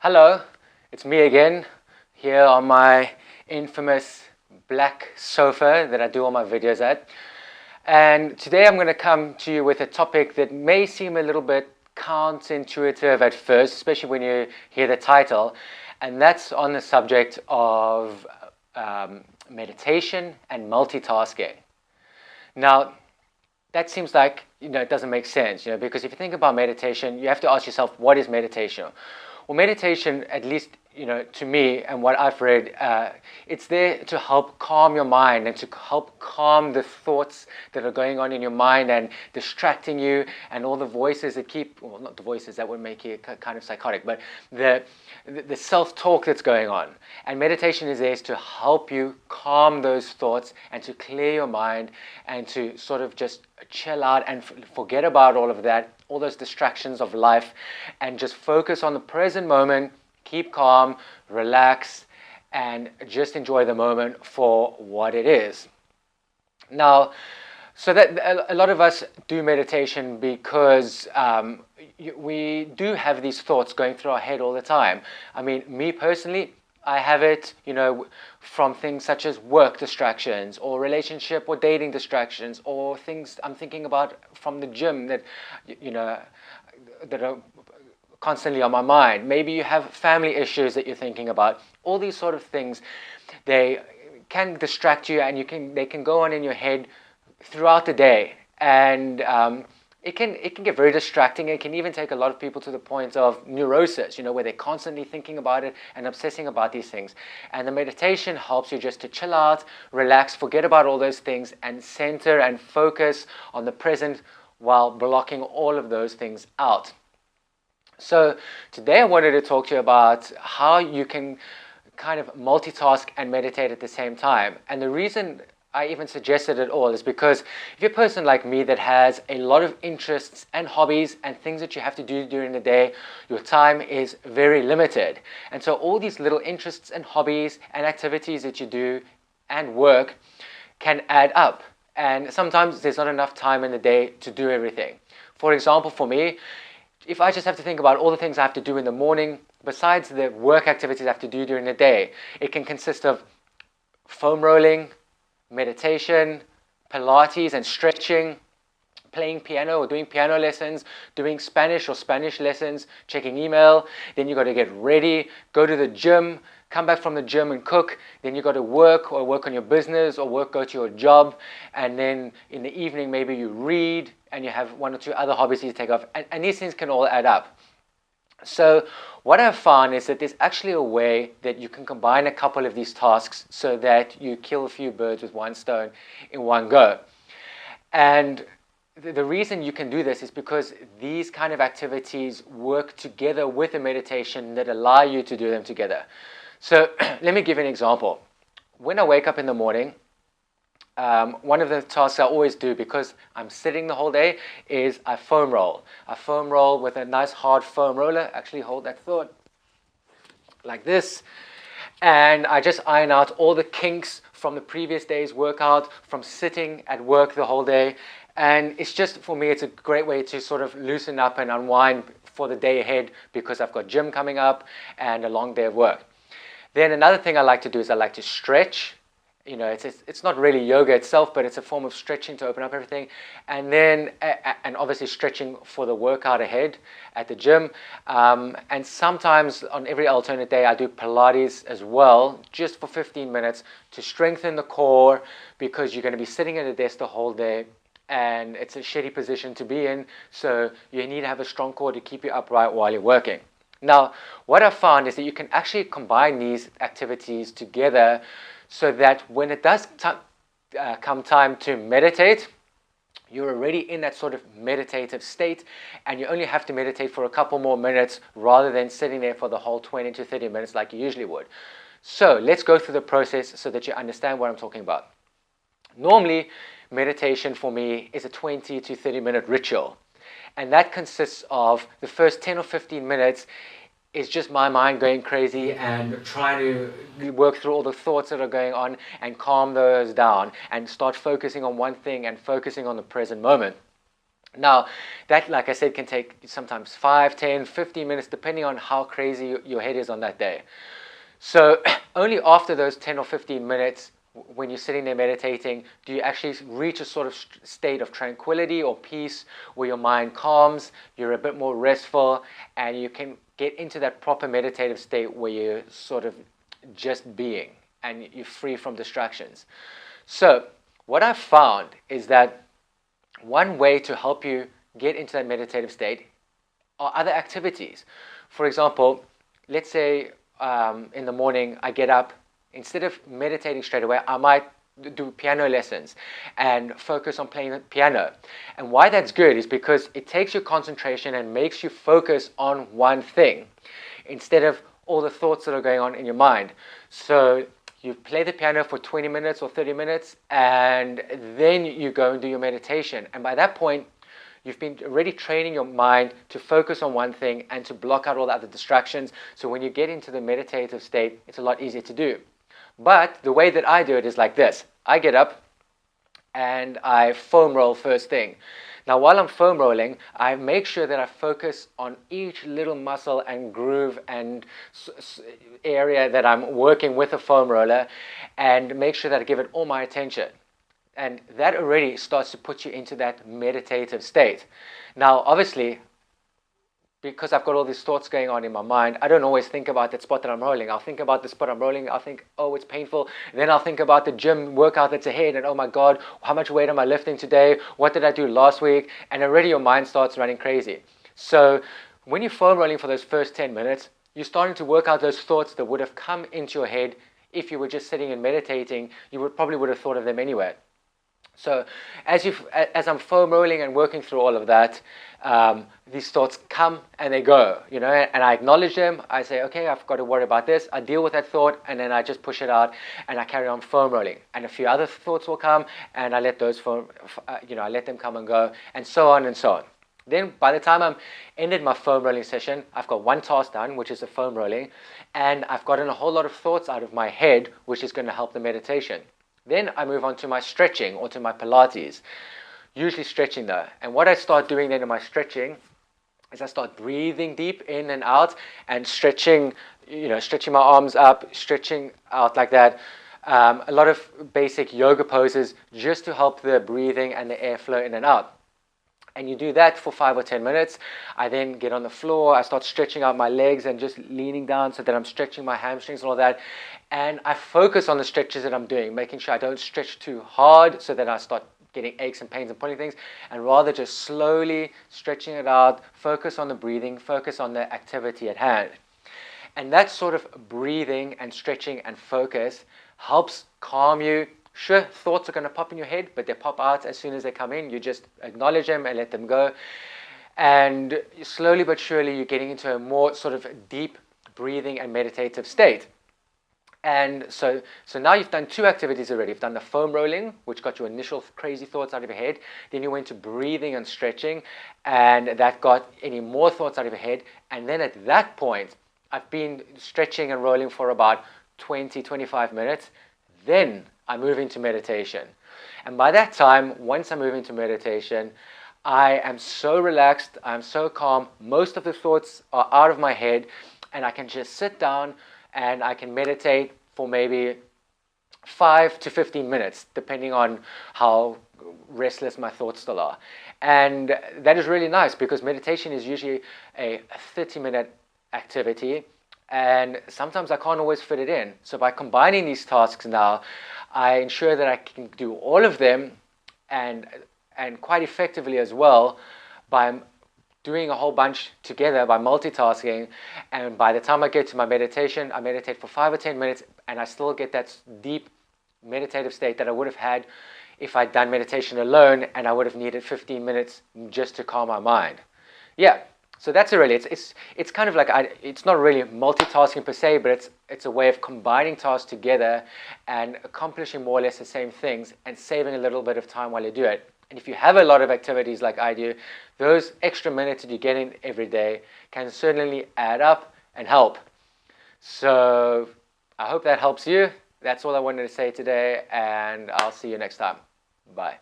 Hello, it's me again, here on my infamous black sofa that I do all my videos at. And today I'm going to come to you with a topic that may seem a little bit counterintuitive at first, especially when you hear the title, and that's on the subject of meditation and multitasking. Now, that seems like, it doesn't make sense, because if you think about meditation, you have to ask yourself, what is meditation? Well, meditation, at least, to me and what I've read, it's there to help calm your mind and to help calm the thoughts that are going on in your mind and distracting you and all the voices that well, not the voices that would make you kind of psychotic, but the self-talk that's going on. And meditation is there to help you calm those thoughts and to clear your mind and to sort of just chill out and forget about all of that, all those distractions of life, and just focus on the present moment, keep calm, relax, and just enjoy the moment for what it is. Now, so that a lot of us do meditation because we do have these thoughts going through our head all the time. I mean, me personally, I have it, from things such as work distractions or relationship or dating distractions or things I'm thinking about from the gym that, that are constantly on my mind. Maybe you have family issues that you're thinking about. All these sort of things, they can distract you and they can go on in your head throughout the day. And it can get very distracting. It can even take a lot of people to the point of neurosis, where they're constantly thinking about it and obsessing about these things. And the meditation helps you just to chill out, relax, forget about all those things, and center and focus on the present while blocking all of those things out. So today I wanted to talk to you about how you can kind of multitask and meditate at the same time. And the reason I even suggested it all is because if you're a person like me that has a lot of interests and hobbies and things that you have to do during the day, your time is very limited. And so all these little interests and hobbies and activities that you do and work can add up. And sometimes there's not enough time in the day to do everything. For example, for me, if I just have to think about all the things I have to do in the morning, besides the work activities I have to do during the day, it can consist of foam rolling, meditation, Pilates and stretching, playing piano or doing piano lessons, doing Spanish or Spanish lessons, checking email. Then you got to get ready, go to the gym, come back from the gym and cook. Then you got to work on your business or go to your job. And then in the evening, maybe you read and you have one or two other hobbies you take off. And these things can all add up. So what I've found is that there's actually a way that you can combine a couple of these tasks so that you kill a few birds with one stone in one go. And the reason you can do this is because these kind of activities work together with a meditation that allow you to do them together. So let me give you an example. When I wake up in the morning, one of the tasks I always do, because I'm sitting the whole day, is I foam roll. I foam roll with a nice hard foam roller. Actually, hold that thought like this. And I just iron out all the kinks from the previous day's workout, from sitting at work the whole day. And it's just, for me, it's a great way to sort of loosen up and unwind for the day ahead because I've got gym coming up and a long day of work. Then another thing I like to do is I like to stretch. It's not really yoga itself, but it's a form of stretching to open up everything. And then, and obviously stretching for the workout ahead at the gym. And sometimes on every alternate day, I do Pilates as well, just for 15 minutes to strengthen the core because you're going to be sitting at a desk the whole day. And it's a shitty position to be in, so you need to have a strong core to keep you upright while you're working. Now, what I've found is that you can actually combine these activities together so that when it does come time to meditate, you're already in that sort of meditative state and you only have to meditate for a couple more minutes rather than sitting there for the whole 20 to 30 minutes like you usually would. So let's go through the process so that you understand what I'm talking about. Normally, meditation for me is a 20 to 30 minute ritual. And that consists of the first 10 or 15 minutes is just my mind going crazy and trying to work through all the thoughts that are going on and calm those down and start focusing on one thing and focusing on the present moment. Now, that, like I said, can take sometimes 5, 10, 15 minutes, depending on how crazy your head is on that day. So only after those 10 or 15 minutes, when you're sitting there meditating, do you actually reach a sort of state of tranquility or peace where your mind calms, you're a bit more restful, and you can get into that proper meditative state where you're sort of just being and you're free from distractions. So what I've found is that one way to help you get into that meditative state are other activities. For example, let's say in the morning I get up, instead of meditating straight away, I might do piano lessons and focus on playing the piano. And why that's good is because it takes your concentration and makes you focus on one thing instead of all the thoughts that are going on in your mind. So you play the piano for 20 minutes or 30 minutes, and then you go and do your meditation. And by that point, you've been already training your mind to focus on one thing and to block out all the other distractions. So when you get into the meditative state, it's a lot easier to do. But the way that I do it is like this. I get up and I foam roll first thing. Now, while I'm foam rolling, I make sure that I focus on each little muscle and groove and area that I'm working with a foam roller, and make sure that I give it all my attention. And that already starts to put you into that meditative state. Now, obviously, because I've got all these thoughts going on in my mind, I don't always think about that spot that I'm rolling. I'll think about the spot I'm rolling. I'll think, oh, it's painful. And then I'll think about the gym workout that's ahead. And oh my God, how much weight am I lifting today? What did I do last week? And already your mind starts running crazy. So when you're foam rolling for those first 10 minutes, you're starting to work out those thoughts that would have come into your head if you were just sitting and meditating. You probably would have thought of them anyway. So as I'm foam rolling and working through all of that, these thoughts come and they go, and I acknowledge them. I say, okay, I've got to worry about this. I deal with that thought, and then I just push it out, and I carry on foam rolling. And a few other thoughts will come, and I let those I let them come and go, and so on and so on. Then by the time I'm ended my foam rolling session, I've got one task done, which is the foam rolling, and I've gotten a whole lot of thoughts out of my head, which is going to help the meditation. Then I move on to my stretching or to my Pilates, usually stretching though. And what I start doing then in my stretching is I start breathing deep in and out and stretching, stretching my arms up, stretching out like that. A lot of basic yoga poses just to help the breathing and the airflow in and out. And you do that for 5 or 10 minutes. I then get on the floor. I start stretching out my legs and just leaning down so that I'm stretching my hamstrings and all that. And I focus on the stretches that I'm doing, making sure I don't stretch too hard so that I start getting aches and pains and pulling things, and rather just slowly stretching it out, focus on the breathing, focus on the activity at hand. And that sort of breathing and stretching and focus helps calm you. Sure, thoughts are going to pop in your head, but they pop out as soon as they come in. You just acknowledge them and let them go. And slowly but surely, you're getting into a more sort of deep breathing and meditative state. And so now you've done 2 activities already. You've done the foam rolling, which got your initial crazy thoughts out of your head. Then you went to breathing and stretching, and that got any more thoughts out of your head. And then at that point, I've been stretching and rolling for about 20, 25 minutes. Then I move into meditation. And by that time, once I move into meditation, I am so relaxed, I'm so calm, most of the thoughts are out of my head, and I can just sit down and I can meditate for maybe 5 to 15 minutes, depending on how restless my thoughts still are. And that is really nice because meditation is usually a 30-minute activity, and sometimes I can't always fit it in. So by combining these tasks now, I ensure that I can do all of them and quite effectively as well by doing a whole bunch together, by multitasking. And by the time I get to my meditation, I meditate for 5 or 10 minutes, and I still get that deep meditative state that I would have had if I'd done meditation alone, and I would have needed 15 minutes just to calm my mind. Yeah. So that's it's kind of like, it's not really multitasking per se, but it's a way of combining tasks together and accomplishing more or less the same things and saving a little bit of time while you do it. And if you have a lot of activities like I do, those extra minutes that you get in every day can certainly add up and help. So I hope that helps you. That's all I wanted to say today, and I'll see you next time. Bye.